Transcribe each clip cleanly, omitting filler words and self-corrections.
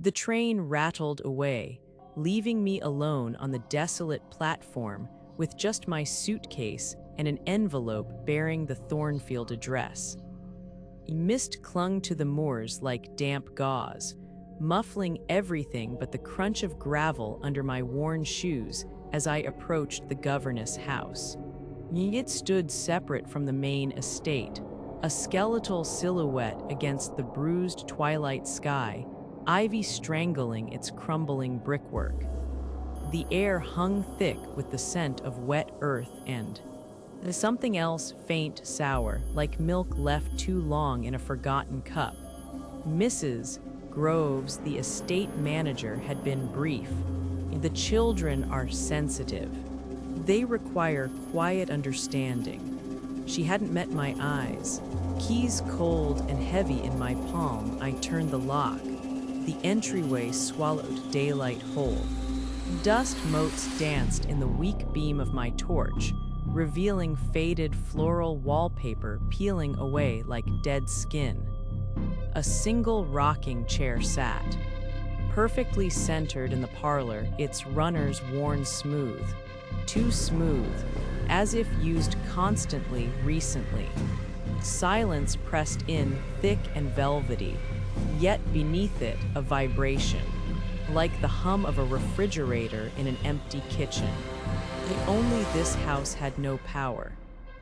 The train rattled away, leaving me alone on the desolate platform with just my suitcase and an envelope bearing the Thornfield address. Mist clung to the moors like damp gauze, muffling everything but the crunch of gravel under my worn shoes as I approached the governess' house. It stood separate from the main estate, a skeletal silhouette against the bruised twilight sky, ivy strangling its crumbling brickwork. The air hung thick with the scent of wet earth and something else faint sour, like milk left too long in a forgotten cup. Mrs. Groves, the estate manager, had been brief. The children are sensitive. They require quiet understanding. She hadn't met my eyes. Keys cold and heavy in my palm, I turned the lock. The entryway swallowed daylight whole. Dust motes danced in the weak beam of my torch, revealing faded floral wallpaper peeling away like dead skin. A single rocking chair sat, perfectly centered in the parlor, its runners worn smooth, too smooth, as if used constantly recently. Silence pressed in thick and velvety, yet beneath it a vibration, like the hum of a refrigerator in an empty kitchen. Only this house had no power.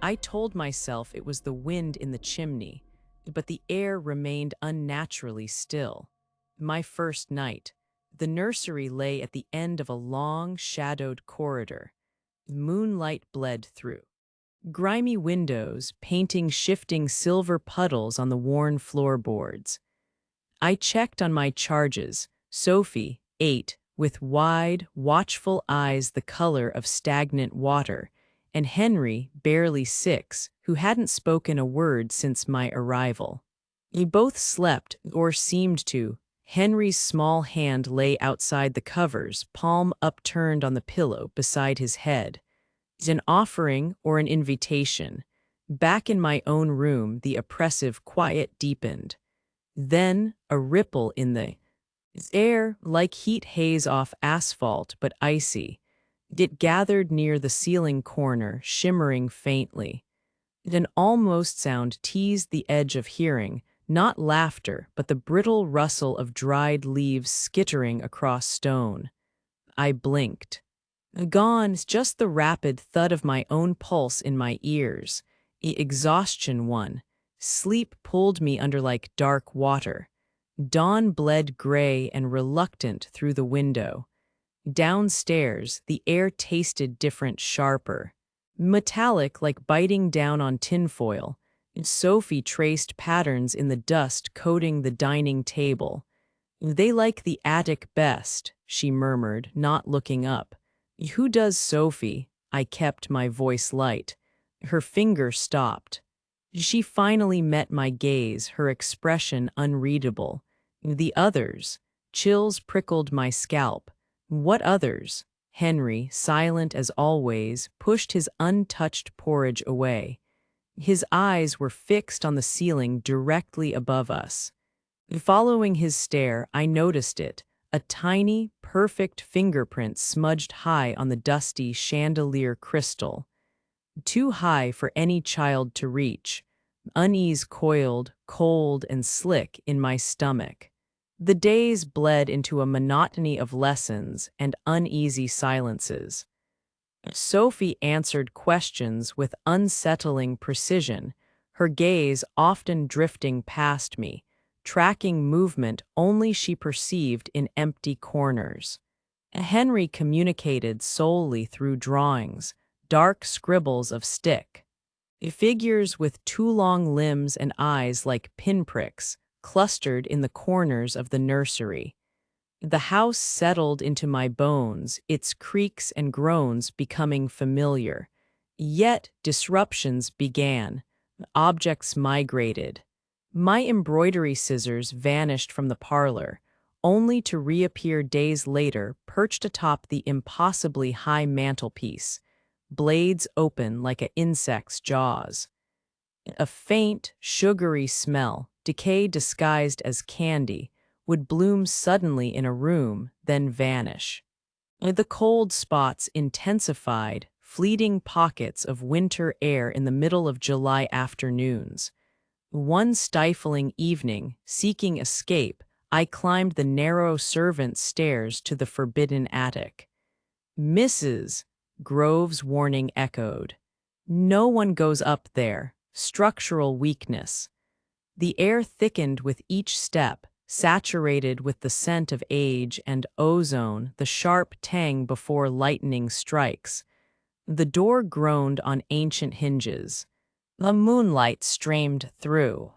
I told myself it was the wind in the chimney, but the air remained unnaturally still. My first night, the nursery lay at the end of a long, shadowed corridor. Moonlight bled through. Grimy windows painting shifting silver puddles on the worn floorboards. I checked on my charges. Sophie, 8, with wide, watchful eyes the color of stagnant water, and Henry, barely 6, who hadn't spoken a word since my arrival. We both slept, or seemed to. Henry's small hand lay outside the covers, palm upturned on the pillow beside his head. An offering or an invitation. Back in my own room, the oppressive quiet deepened. Then a ripple in the air, like heat haze off asphalt, but icy. It gathered near the ceiling corner, shimmering faintly. An almost sound teased the edge of hearing, not laughter, but the brittle rustle of dried leaves skittering across stone. I blinked. Gone, just the rapid thud of my own pulse in my ears. Exhaustion won. Sleep pulled me under like dark water. Dawn bled gray and reluctant through the window. Downstairs, the air tasted different, sharper. Metallic, like biting down on tinfoil. Sophie traced patterns in the dust coating the dining table. "They like the attic best," she murmured, not looking up. "Who does, Sophie?" I kept my voice light. Her finger stopped. She finally met my gaze, her expression unreadable. "The others." Chills prickled my scalp. "What others?" Henry, silent as always, pushed his untouched porridge away. His eyes were fixed on the ceiling directly above us. Following his stare, I noticed it, a tiny, perfect fingerprint smudged high on the dusty chandelier crystal. Too high for any child to reach. Unease coiled, cold, and slick in my stomach. The days bled into a monotony of lessons and uneasy silences. Sophie answered questions with unsettling precision, her gaze often drifting past me, tracking movement only she perceived in empty corners. Henry communicated solely through drawings, dark scribbles of stick. Figures with too long limbs and eyes like pinpricks clustered in the corners of the nursery. The house settled into my bones, its creaks and groans becoming familiar. Yet disruptions began. Objects migrated. My embroidery scissors vanished from the parlor, only to reappear days later perched atop the impossibly high mantelpiece, blades open like an insect's jaws. A faint, sugary smell, decay disguised as candy, would bloom suddenly in a room, then vanish. The cold spots intensified, fleeting pockets of winter air in the middle of July afternoons. One stifling evening, seeking escape, I climbed the narrow servants' stairs to the forbidden attic. "Mrs." Grove's warning echoed. "No one goes up there. Structural weakness." The air thickened with each step, saturated with the scent of age and ozone, the sharp tang before lightning strikes. The door groaned on ancient hinges. The moonlight streamed through.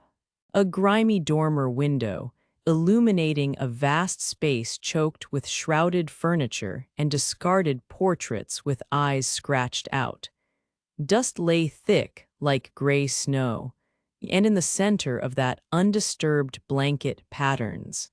A grimy dormer window, illuminating a vast space choked with shrouded furniture and discarded portraits with eyes scratched out. Dust lay thick like gray snow, and in the center of that undisturbed blanket patterns.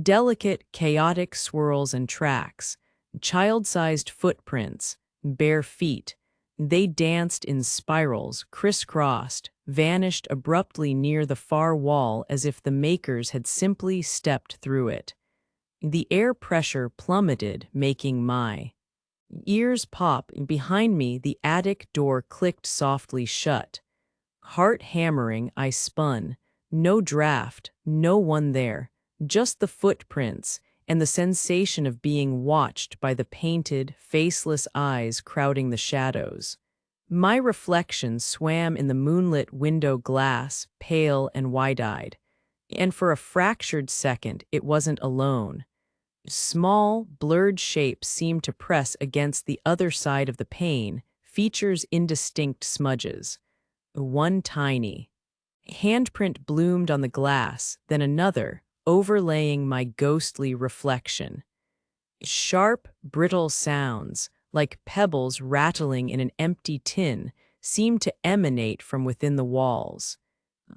Delicate, chaotic swirls and tracks, child-sized footprints, bare feet. They danced in spirals, crisscrossed, vanished abruptly near the far wall as if the makers had simply stepped through it. The air pressure plummeted, making my ears pop. Behind me, the attic door clicked softly shut. Heart hammering, I spun. No draft, no one there, just the footprints and the sensation of being watched by the painted, faceless eyes crowding the shadows. My reflection swam in the moonlit window glass, pale and wide-eyed. And for a fractured second, it wasn't alone. Small, blurred shapes seemed to press against the other side of the pane, features indistinct smudges. One tiny handprint bloomed on the glass, then another, overlaying my ghostly reflection. Sharp, brittle sounds, like pebbles rattling in an empty tin, seemed to emanate from within the walls.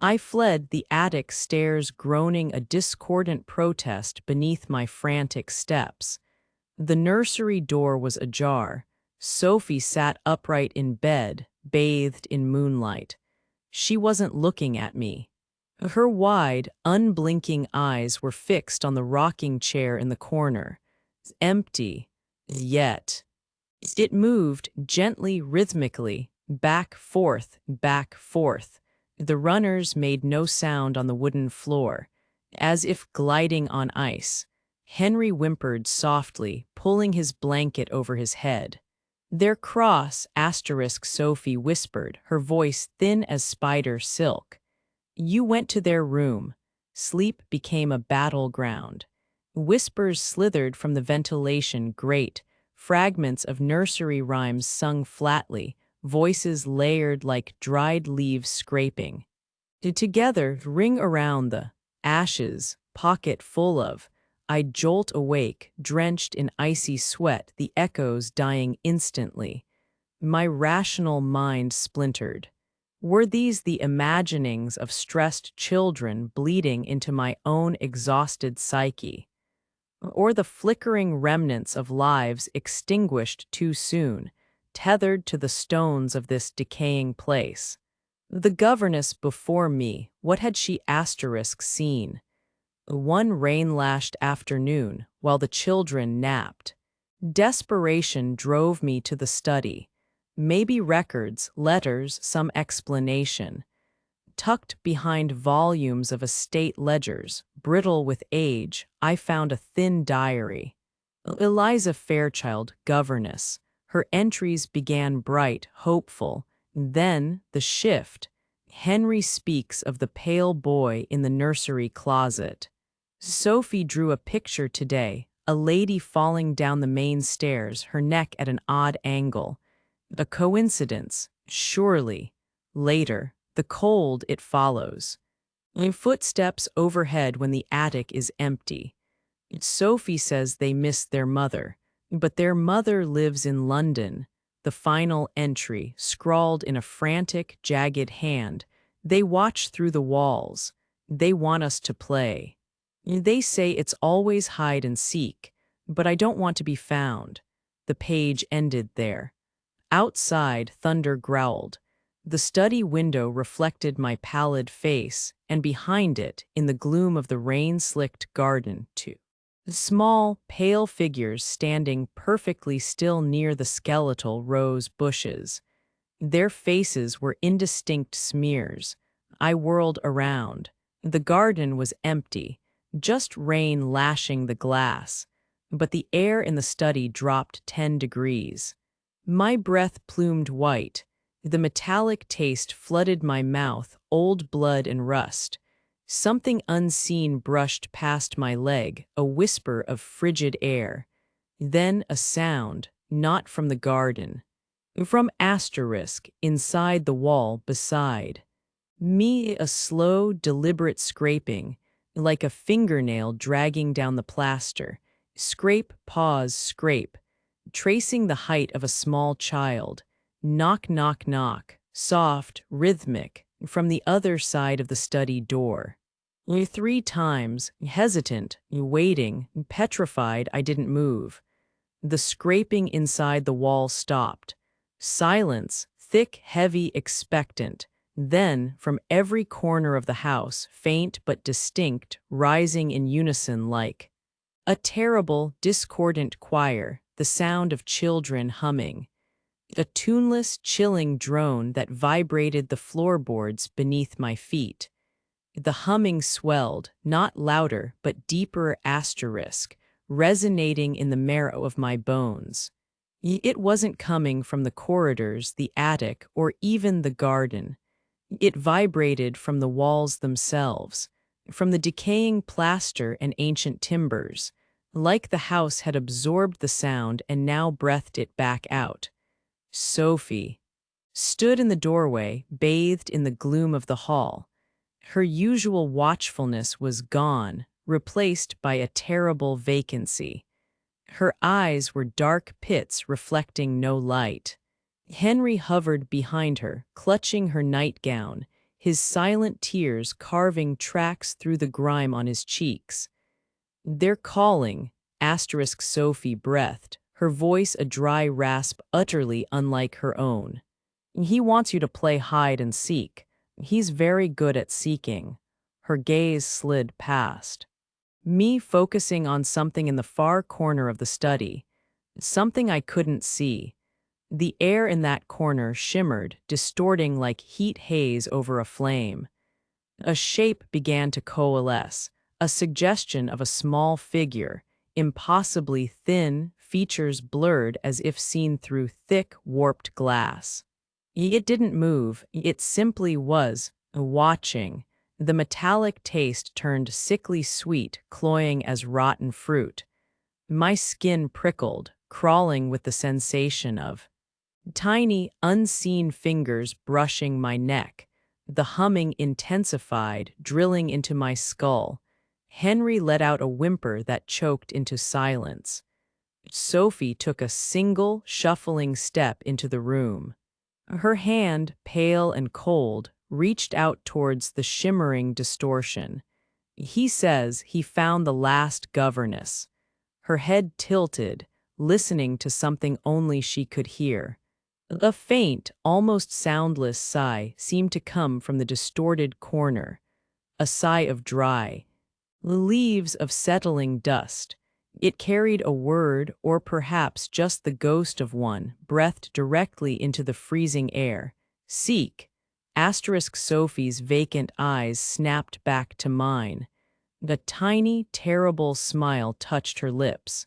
I fled the attic stairs, groaning a discordant protest beneath my frantic steps. The nursery door was ajar. Sophie sat upright in bed, bathed in moonlight. She wasn't looking at me. Her wide, unblinking eyes were fixed on the rocking chair in the corner. Empty. Yet. It moved gently, rhythmically, back, forth, back, forth. The runners made no sound on the wooden floor, as if gliding on ice. Henry whimpered softly, pulling his blanket over his head. "Their cross," Sophie whispered, her voice thin as spider silk. "You went to their room." Sleep became a battleground. Whispers slithered from the ventilation grate, fragments of nursery rhymes sung flatly, voices layered like dried leaves scraping. Together, ring around the ashes, pocket full of. I jolt awake, drenched in icy sweat, the echoes dying instantly. My rational mind splintered. Were these the imaginings of stressed children bleeding into my own exhausted psyche? Or the flickering remnants of lives extinguished too soon, tethered to the stones of this decaying place? The governess before me, what had she seen? One rain-lashed afternoon, while the children napped. Desperation drove me to the study. Maybe records, letters, some explanation. Tucked behind volumes of estate ledgers, brittle with age, I found a thin diary. Eliza Fairchild, governess. Her entries began bright, hopeful. Then, the shift. Henry speaks of the pale boy in the nursery closet. Sophie drew a picture today, a lady falling down the main stairs, her neck at an odd angle. A coincidence, surely. Later, the cold it follows. Footsteps overhead when the attic is empty. Sophie says they miss their mother, but their mother lives in London. The final entry, scrawled in a frantic, jagged hand. They watch through the walls. They want us to play. They say it's always hide and seek, but I don't want to be found. The page ended there. Outside, thunder growled. The study window reflected my pallid face, and behind it, in the gloom of the rain-slicked garden, two small, pale figures standing perfectly still near the skeletal rose bushes. Their faces were indistinct smears. I whirled around. The garden was empty, just rain lashing the glass, but the air in the study dropped 10 degrees. My breath plumed white. The metallic taste flooded my mouth, old blood and rust. Something unseen brushed past my leg, a whisper of frigid air. Then a sound, not from the garden, from asterisk inside the wall beside me, a slow, deliberate scraping, like a fingernail dragging down the plaster. Scrape, pause, scrape, tracing the height of a small child. Knock, knock, knock, soft, rhythmic, from the other side of the study door. 3 times, hesitant, waiting, petrified I didn't move. The scraping inside the wall stopped. Silence, thick, heavy, expectant. Then, from every corner of the house, faint but distinct, rising in unison like a terrible, discordant choir, the sound of children humming. A tuneless, chilling drone that vibrated the floorboards beneath my feet. The humming swelled, not louder, but deeper asterisk, resonating in the marrow of my bones. It wasn't coming from the corridors, the attic, or even the garden. It vibrated from the walls themselves, from the decaying plaster and ancient timbers, like the house had absorbed the sound and now breathed it back out. Sophie stood in the doorway, bathed in the gloom of the hall. Her usual watchfulness was gone, replaced by a terrible vacancy. Her eyes were dark pits reflecting no light. Henry hovered behind her, clutching her nightgown, his silent tears carving tracks through the grime on his cheeks. "They're calling," asterisk Sophie breathed, her voice a dry rasp utterly unlike her own. "He wants you to play hide and seek. He's very good at seeking." Her gaze slid past me, focusing on something in the far corner of the study, something I couldn't see. The air in that corner shimmered, distorting like heat haze over a flame. A shape began to coalesce, a suggestion of a small figure, impossibly thin, features blurred as if seen through thick, warped glass. It didn't move, it simply was, watching. The metallic taste turned sickly sweet, cloying as rotten fruit. My skin prickled, crawling with the sensation of tiny, unseen fingers brushing my neck. The humming intensified, drilling into my skull. Henry let out a whimper that choked into silence. Sophie took a single, shuffling step into the room. Her hand, pale and cold, reached out towards the shimmering distortion. "He says he found the last governess." Her head tilted, listening to something only she could hear. A faint, almost soundless sigh seemed to come from the distorted corner, a sigh of dry leaves of settling dust. It carried a word, or perhaps just the ghost of one, breathed directly into the freezing air. "Seek." Asterisk Sophie's vacant eyes snapped back to mine. The tiny, terrible smile touched her lips.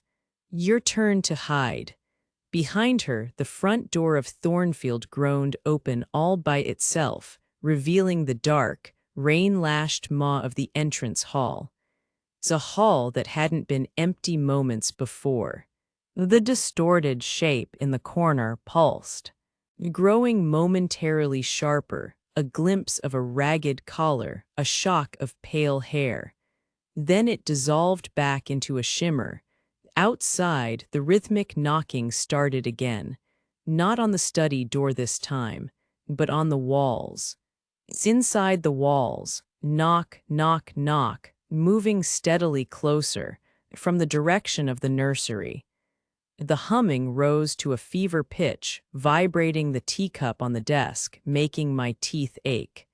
"Your turn to hide." Behind her, the front door of Thornfield groaned open all by itself, revealing the dark, rain-lashed maw of the entrance hall. It's a hall that hadn't been empty moments before. The distorted shape in the corner pulsed, growing momentarily sharper, a glimpse of a ragged collar, a shock of pale hair. Then it dissolved back into a shimmer. Outside, the rhythmic knocking started again, not on the study door this time, but on the walls. It's inside the walls, knock, knock, knock, moving steadily closer, from the direction of the nursery. The humming rose to a fever pitch, vibrating the teacup on the desk, making my teeth ache.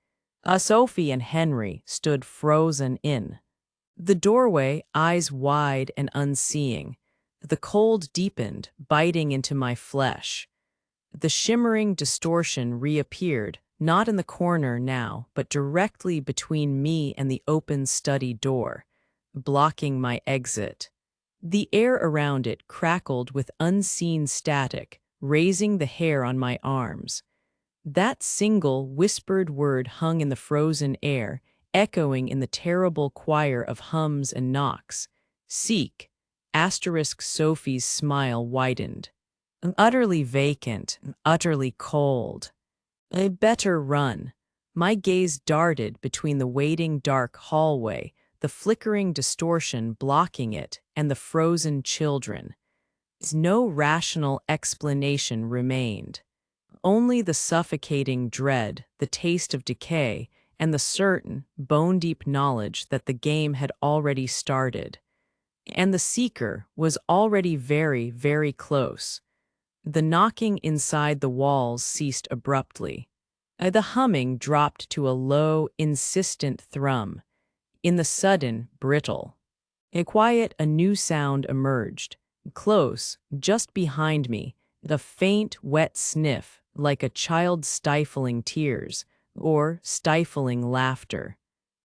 Sophie and Henry stood frozen in the doorway, eyes wide and unseeing. The cold deepened, biting into my flesh. The shimmering distortion reappeared, not in the corner now, but directly between me and the open study door, blocking my exit. The air around it crackled with unseen static, raising the hair on my arms. That single whispered word hung in the frozen air, echoing in the terrible choir of hums and knocks. Seek. Asterisk Sophie's smile widened. Utterly vacant, utterly cold. I better run. My gaze darted between the waiting dark hallway, the flickering distortion blocking it, and the frozen children. No rational explanation remained. Only the suffocating dread, the taste of decay, and the certain, bone-deep knowledge that the game had already started. And the seeker was already very, very close. The knocking inside the walls ceased abruptly. The humming dropped to a low, insistent thrum. In the sudden, brittle. A new sound emerged. Close, just behind me, the faint, wet sniff, like a child stifling tears, or stifling laughter.